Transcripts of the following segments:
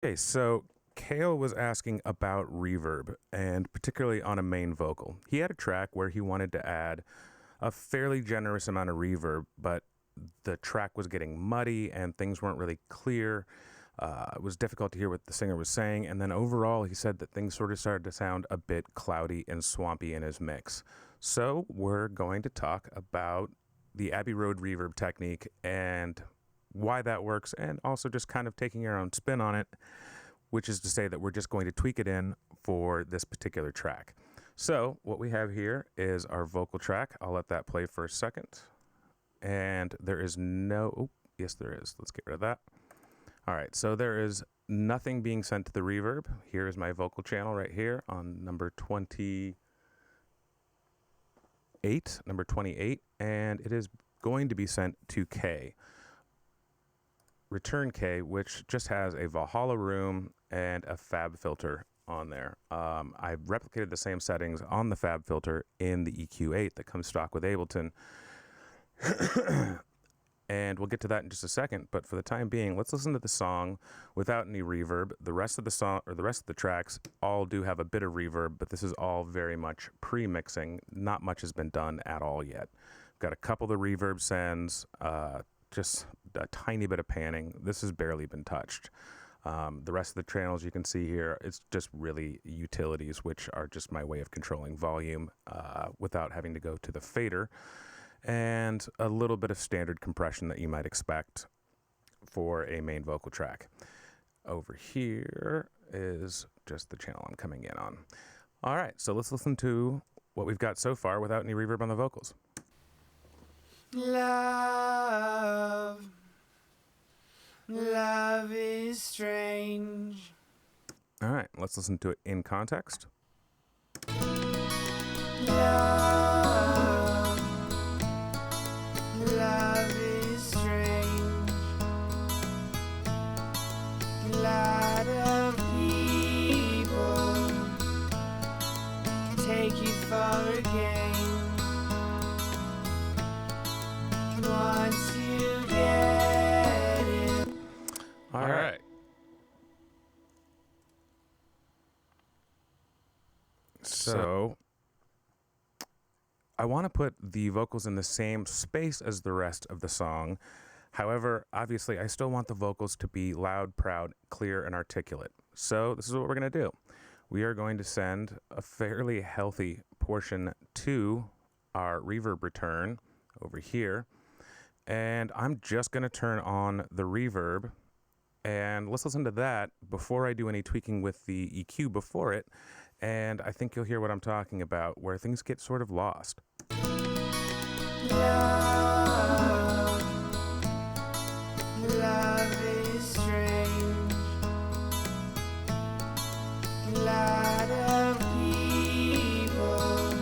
Okay, so Kale was asking about reverb, and particularly on a main vocal. He had a track where he wanted to add a fairly generous amount of reverb, but the track was getting muddy and things weren't really clear. It was difficult to hear what the singer was saying, and then overall, he said that things sort of started to sound a bit cloudy and swampy in his mix. So we're going to talk about the Abbey Road Reverb technique and why that works, and also just kind of taking our own spin on it, which is to say that we're just going to tweak it in for this particular track. So what we have here is our vocal track. I'll let that play for a second. And there is yes, there is. Let's get rid of that. All right, so there is nothing being sent to the reverb. Here is my vocal channel right here on number 28, and it is going to be sent to K. Return K, which just has a Valhalla room and a fab filter on there. I've replicated the same settings on the fab filter in the EQ8 that comes stock with Ableton. And we'll get to that in just a second, but for the time being, let's listen to the song without any reverb. The rest of the song, or the rest of the tracks, all do have a bit of reverb, but this is all very much pre-mixing. Not much has been done at all yet. Got a couple of the reverb sends, just a tiny bit of panning. This has barely been touched. The rest of the channels you can see here, it's just really utilities, which are just my way of controlling volume without having to go to the fader, and a little bit of standard compression that you might expect for a main vocal track. Over here is just the channel I'm coming in on. All right, so let's listen to what we've got so far without any reverb on the vocals. Love is strange. All right, let's listen to it in context. Love is strange. A lot of people take you for a game. Once you get it. All right. So I want to put the vocals in the same space as the rest of the song. However, obviously, I still want the vocals to be loud, proud, clear, and articulate. So this is what we're going to do. We are going to send a fairly healthy portion to our reverb return over here. And I'm just going to turn on the reverb. And let's listen to that before I do any tweaking with the EQ before it. And I think you'll hear what I'm talking about, where things get sort of lost. Love is strange. A lot of people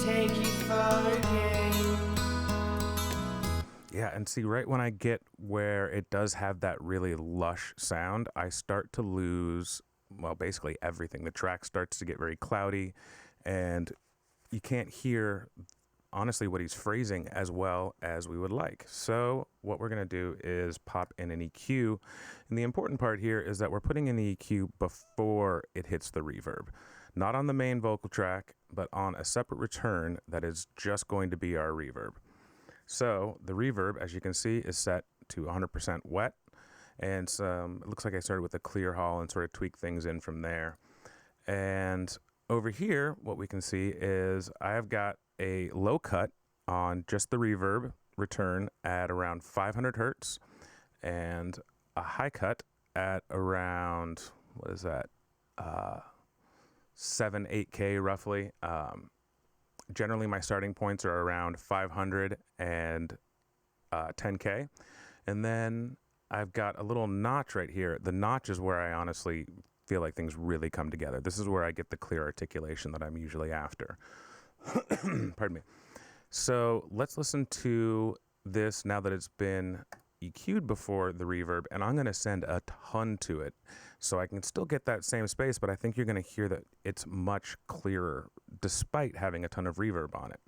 take you for a game. Yeah, and see, right when I get where it does have that really lush sound, I start to lose, well, basically everything. The track starts to get very cloudy, and you can't hear, honestly, what he's phrasing as well as we would like. So what we're going to do is pop in an EQ, and the important part here is that we're putting in the EQ before it hits the reverb. Not on the main vocal track, but on a separate return that is just going to be our reverb. So the reverb, as you can see, is set to 100% wet, and it looks like I started with a clear hall and sort of tweaked things in from there. And over here, what we can see is I've got a low cut on just the reverb return at around 500 hertz, and a high cut at around, what is that, 8K roughly. Generally, my starting points are around 500 and 10K. And then I've got a little notch right here. The notch is where I honestly feel like things really come together. This is where I get the clear articulation that I'm usually after. Pardon me. So let's listen to this now that it's been EQ'd before the reverb, and I'm going to send a ton to it so I can still get that same space, but I think you're going to hear that it's much clearer despite having a ton of reverb on it.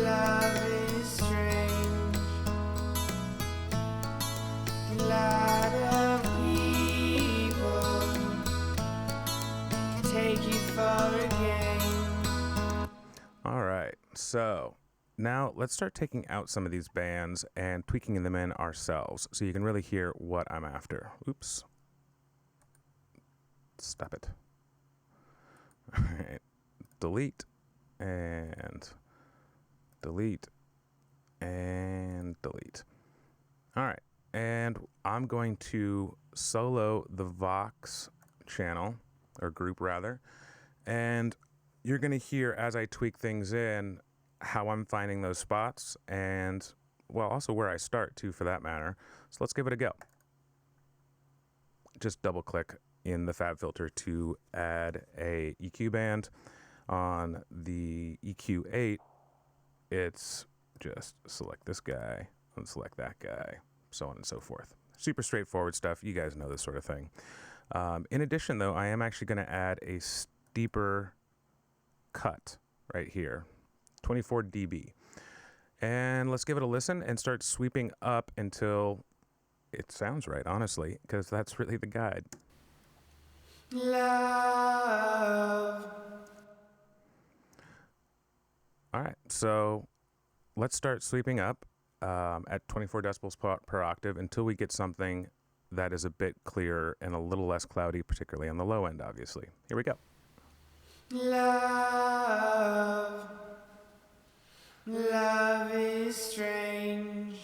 Love is So now let's start taking out some of these bands and tweaking them in ourselves so you can really hear what I'm after. Oops. Stop it. All right. Delete and delete and delete. All right. And I'm going to solo the Vox channel, or group rather, and you're going to hear as I tweak things in how I'm finding those spots and, well, also where I start too for that matter. So let's give it a go. Just double click in the FabFilter to add a EQ band. On the EQ8, it's just select this guy and select that guy, so on and so forth. Super straightforward stuff. You guys know this sort of thing. In addition, though, I am actually going to add a steeper cut right here, 24 dB. And let's give it a listen and start sweeping up until it sounds right, honestly, because that's really the guide. Love. All right, so let's start sweeping up at 24 decibels per octave until we get something that is a bit clearer and a little less cloudy, particularly on the low end, obviously. Here we go. Love. Love is strange.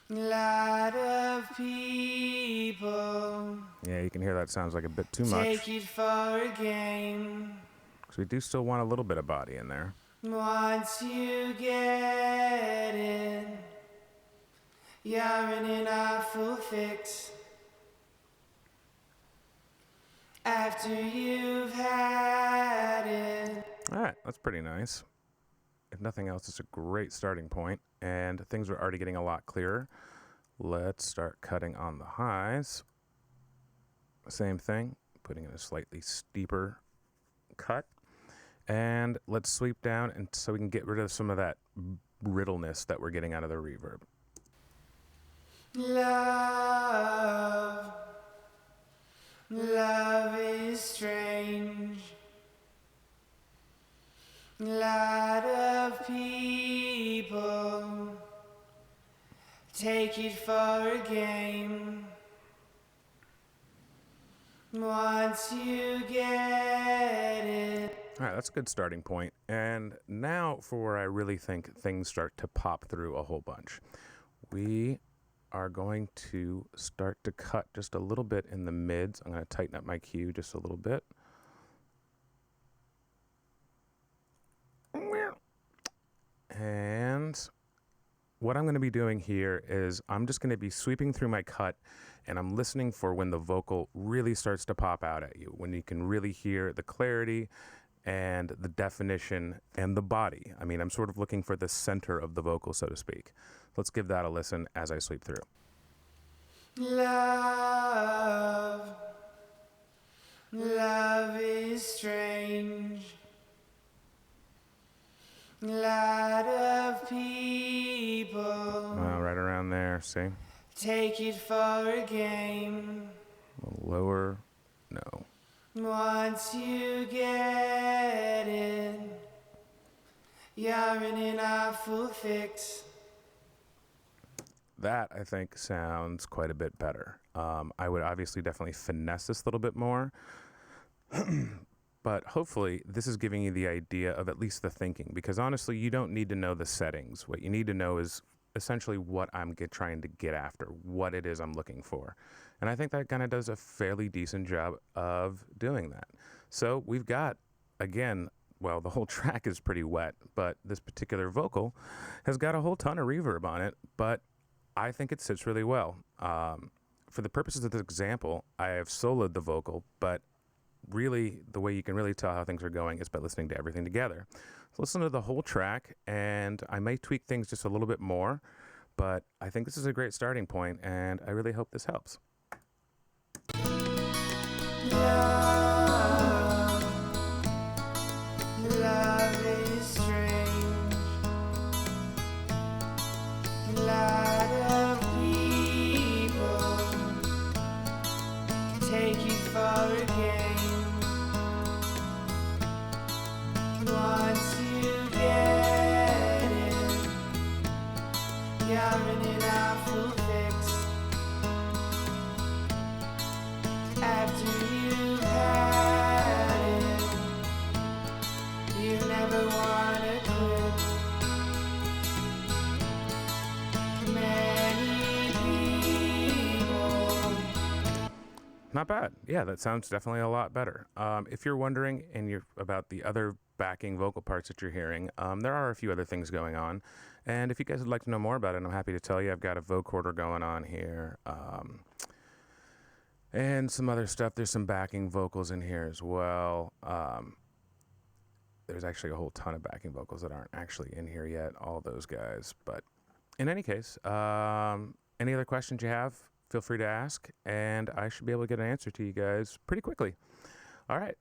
Lot of people Yeah, you can hear that sounds like a bit too much. take it for a game. Because we do still want a little bit of body in there. Once you get in, you're in an awful fix. After you've had it. All right, that's pretty nice. If nothing else, it's a great starting point, and things are already getting a lot clearer. Let's start cutting on the highs. Same thing, putting in a slightly steeper cut. And let's sweep down and so we can get rid of some of that brittleness that we're getting out of the reverb. Love. Love is strange. Lot of people take it for a game. Once you get it. All right, that's a good starting point. And now for where I really think things start to pop through a whole bunch. We are going to start to cut just a little bit in the mids. I'm going to tighten up my cue just a little bit. And what I'm going to be doing here is I'm just going to be sweeping through my cut, and I'm listening for when the vocal really starts to pop out at you, when you can really hear the clarity and the definition and the body. I mean, I'm sort of looking for the center of the vocal, so to speak. Let's give that a listen as I sweep through. Love. Love is strange. Lot of people Right around there, see? take it for a game. A little lower, no. Once you get in, you're in an awful fix. That, I think, sounds quite a bit better. I would obviously definitely finesse this a little bit more. But hopefully this is giving you the idea of at least the thinking, because honestly, you don't need to know the settings. What you need to know is essentially what I'm trying to get after, what it is I'm looking for. And I think that kind of does a fairly decent job of doing that. So we've got, again, well, the whole track is pretty wet, but this particular vocal has got a whole ton of reverb on it, but I think it sits really well. For the purposes of this example, I have soloed the vocal, but really the way you can really tell how things are going is by listening to everything together. So listen to the whole track, and I may tweak things just a little bit more, but I think this is a great starting point, and I really hope this helps. Love. Love is strange. Lot of people take it for a game. Once Not bad. Yeah, that sounds definitely a lot better. If you're wondering about the other backing vocal parts that you're hearing, there are a few other things going on. And if you guys would like to know more about it, I'm happy to tell you. I've got a vocoder going on here. And some other stuff. There's some backing vocals in here as well. There's actually a whole ton of backing vocals that aren't actually in here yet, all those guys. But in any case, any other questions you have, feel free to ask, and I should be able to get an answer to you guys pretty quickly. All right,